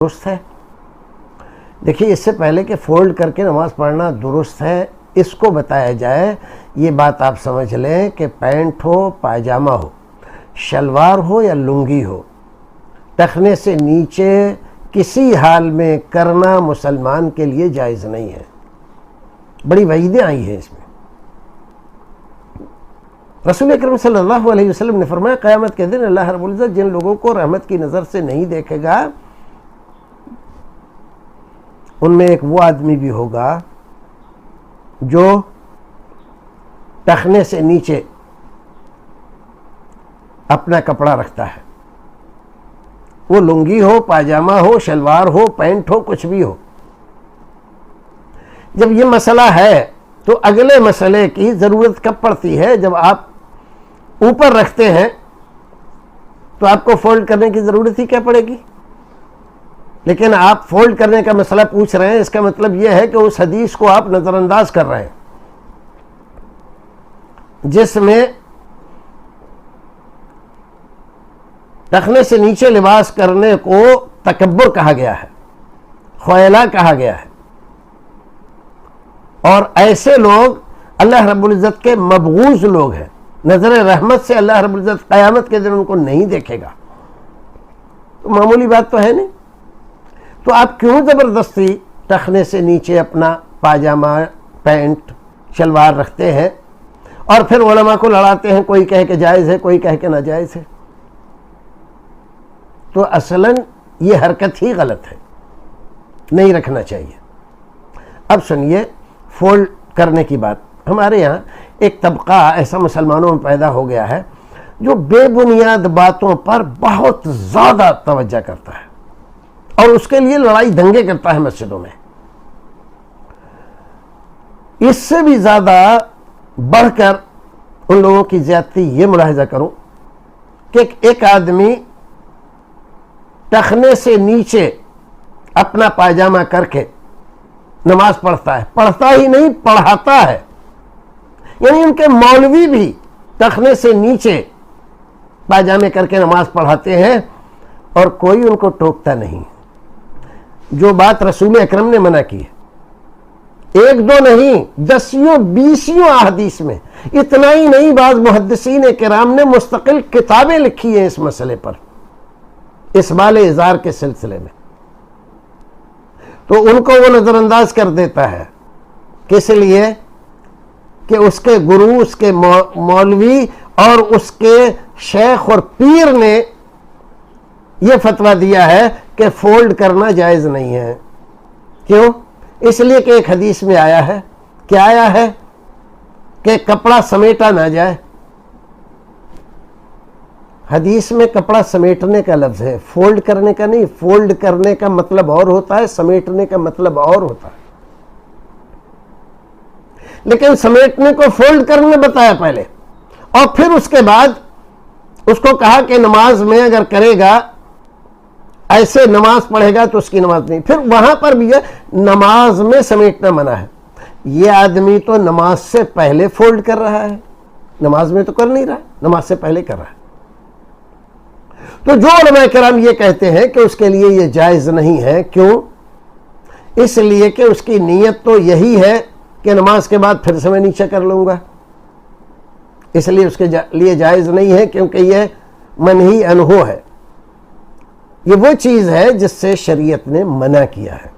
درست ہے؟ دیکھیے، اس سے پہلے کہ فولڈ کر کے نماز پڑھنا درست ہے اس کو بتایا جائے، یہ بات آپ سمجھ لیں کہ پینٹ ہو، پائجامہ ہو، شلوار ہو یا لنگی ہو، ٹخنے سے نیچے کسی حال میں کرنا مسلمان کے لیے جائز نہیں ہے۔ بڑی وعیدیں آئی ہیں اس میں۔ رسول اکرم صلی اللہ علیہ وسلم نے فرمایا، قیامت کے دن اللہ رب العزت جن لوگوں کو رحمت کی نظر سے نہیں دیکھے گا، ان میں ایک وہ آدمی بھی ہوگا جو ٹخنے سے نیچے اپنا کپڑا رکھتا ہے، وہ لنگی ہو، پاجامہ ہو، شلوار ہو، پینٹ ہو، کچھ بھی ہو۔ جب یہ مسئلہ ہے تو اگلے مسئلے کی ضرورت کب پڑتی ہے؟ جب آپ اوپر رکھتے ہیں تو آپ کو فولڈ کرنے کی ضرورت ہی کیا پڑے گی؟ لیکن آپ فولڈ کرنے کا مسئلہ پوچھ رہے ہیں، اس کا مطلب یہ ہے کہ اس حدیث کو آپ نظر انداز کر رہے ہیں جس میں ٹخنے سے نیچے لباس کرنے کو تکبر کہا گیا ہے، خیلا کہا گیا ہے، اور ایسے لوگ اللہ رب العزت کے مبغوض لوگ ہیں، نظر رحمت سے اللہ رب العزت قیامت کے دن ان کو نہیں دیکھے گا۔ تو معمولی بات تو ہے نہیں، تو آپ کیوں زبردستی ٹخنے سے نیچے اپنا پاجامہ، پینٹ، شلوار رکھتے ہیں اور پھر علماء کو لڑاتے ہیں، کوئی کہے کہ جائز ہے، کوئی کہے کہ ناجائز ہے؟ تو اصلاً یہ حرکت ہی غلط ہے، نہیں رکھنا چاہیے۔ اب سنیے فولڈ کرنے کی بات۔ ہمارے یہاں ایک طبقہ ایسا مسلمانوں میں پیدا ہو گیا ہے جو بے بنیاد باتوں پر بہت زیادہ توجہ کرتا ہے اور اس کے لیے لڑائی دنگے کرتا ہے مسجدوں میں۔ اس سے بھی زیادہ بڑھ کر ان لوگوں کی زیادتی یہ ملاحظہ کروں کہ ایک آدمی ٹخنے سے نیچے اپنا پائجامہ کر کے نماز پڑھتا ہے، پڑھتا ہی نہیں پڑھاتا ہے، یعنی ان کے مولوی بھی ٹخنے سے نیچے پائجامے کر کے نماز پڑھاتے ہیں اور کوئی ان کو ٹوکتا نہیں۔ جو بات رسول اکرم نے منع کی ہے، ایک دو نہیں، دسیوں بیسیوں احادیث میں، اتنا ہی نہیں، بعض محدثین کرام نے مستقل کتابیں لکھی ہیں اس مسئلے پر، اسبال ازار کے سلسلے میں۔ تو ان کو وہ نظر انداز کر دیتا ہے، کس لیے کہ اس کے گرو، اس کے مولوی اور اس کے شیخ اور پیر نے یہ فتویٰ دیا ہے کہ فولڈ کرنا جائز نہیں ہے۔ کیوں؟ اس لیے کہ ایک حدیث میں آیا ہے، کیا آیا ہے؟ کہ کپڑا سمیٹا نہ جائے۔ حدیث میں کپڑا سمیٹنے کا لفظ ہے، فولڈ کرنے کا نہیں۔ فولڈ کرنے کا مطلب اور ہوتا ہے، سمیٹنے کا مطلب اور ہوتا ہے۔ لیکن سمیٹنے کو فولڈ کرنے بتایا پہلے، اور پھر اس کے بعد اس کو کہا کہ نماز میں اگر کرے گا، ایسے نماز پڑھے گا تو اس کی نماز نہیں۔ پھر وہاں پر بھی ہے نماز میں سمیٹنا منع ہے۔ یہ آدمی تو نماز سے پہلے فولڈ کر رہا ہے، نماز میں تو کر نہیں رہا، نماز سے پہلے کر رہا ہے۔ تو جو علماء کرام یہ کہتے ہیں کہ اس کے لیے یہ جائز نہیں ہے، کیوں؟ اس لیے کہ اس کی نیت تو یہی ہے کہ نماز کے بعد پھر سے میں نیچے کر لوں گا، اس لیے اس کے لیے جائز نہیں ہے، کیونکہ یہ منہی عنہ ہے، یہ وہ چیز ہے جس سے شریعت نے منع کیا ہے۔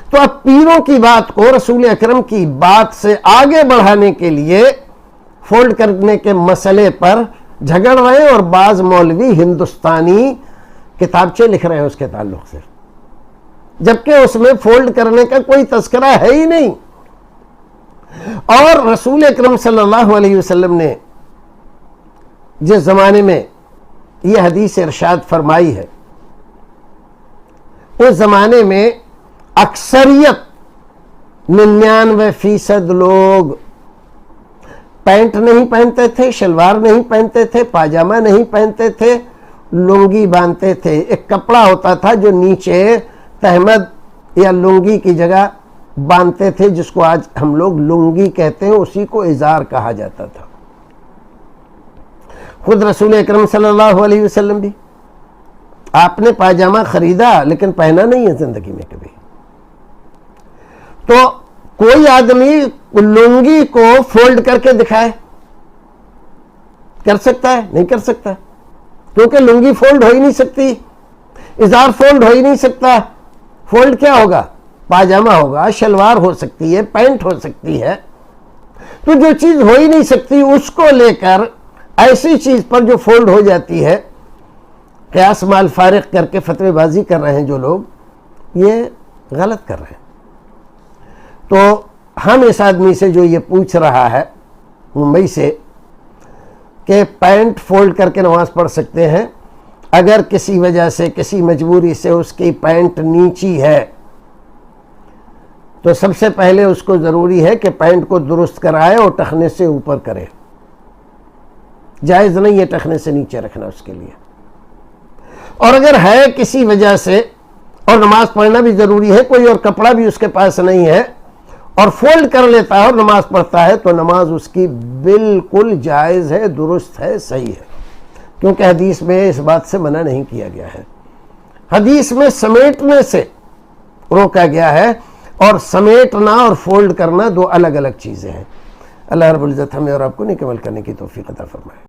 تو اب پیروں کی بات کو رسول اکرم کی بات سے آگے بڑھانے کے لیے فولڈ کرنے کے مسئلے پر جھگڑ رہے ہیں، اور بعض مولوی ہندوستانی کتابچے لکھ رہے ہیں اس کے تعلق سے، جبکہ اس میں فولڈ کرنے کا کوئی تذکرہ ہے ہی نہیں۔ اور رسول اکرم صلی اللہ علیہ وسلم نے جس زمانے میں یہ حدیث ارشاد فرمائی ہے، اس زمانے میں اکثریت 99% لوگ پینٹ نہیں پہنتے تھے، شلوار نہیں پہنتے تھے، پاجامہ نہیں پہنتے تھے، لنگی باندھتے تھے۔ ایک کپڑا ہوتا تھا جو نیچے تہمد یا لنگی کی جگہ باندھتے تھے، جس کو آج ہم لوگ لنگی کہتے ہیں، اسی کو ازار کہا جاتا تھا۔ خود رسول اکرم صلی اللہ علیہ وسلم بھی آپ نے پاجامہ خریدا لیکن پہنا نہیں ہے زندگی میں کبھی. تو کوئی آدمی لنگی کو فولڈ کر کے دکھائے، کر سکتا ہے؟ نہیں کر سکتا، کیونکہ لنگی فولڈ ہو ہی نہیں سکتی، ازار فولڈ ہو ہی نہیں سکتا. فولڈ کیا ہوگا؟ پاجامہ ہوگا، شلوار ہو سکتی ہے، پینٹ ہو سکتی ہے. تو جو چیز ہو ہی نہیں سکتی اس کو لے کر ایسی چیز پر جو فولڈ ہو جاتی ہے، قیاس مال فارغ کر کے فتوی بازی کر رہے ہیں جو لوگ، یہ غلط کر رہے ہیں. تو ہم اس آدمی سے جو یہ پوچھ رہا ہے ممبئی سے کہ پینٹ فولڈ کر کے نماز پڑھ سکتے ہیں، اگر کسی وجہ سے کسی مجبوری سے اس کی پینٹ نیچی ہے تو سب سے پہلے اس کو ضروری ہے کہ پینٹ کو درست کرائے اور ٹخنے سے اوپر کرے. جائز نہیں ہے ٹخنے سے نیچے رکھنا اس کے لیے. اور اگر ہے کسی وجہ سے اور نماز پڑھنا بھی ضروری ہے، کوئی اور کپڑا بھی اس کے پاس نہیں ہے اور فولڈ کر لیتا ہے اور نماز پڑھتا ہے، تو نماز اس کی بالکل جائز ہے، درست ہے، صحیح ہے، کیونکہ حدیث میں اس بات سے منع نہیں کیا گیا ہے. حدیث میں سمیٹنے سے روکا گیا ہے، اور سمیٹنا اور فولڈ کرنا دو الگ الگ چیزیں ہیں. اللہ رب العزت ہمیں اور آپ کو نیک عمل کرنے کی توفیق عطا فرمائے.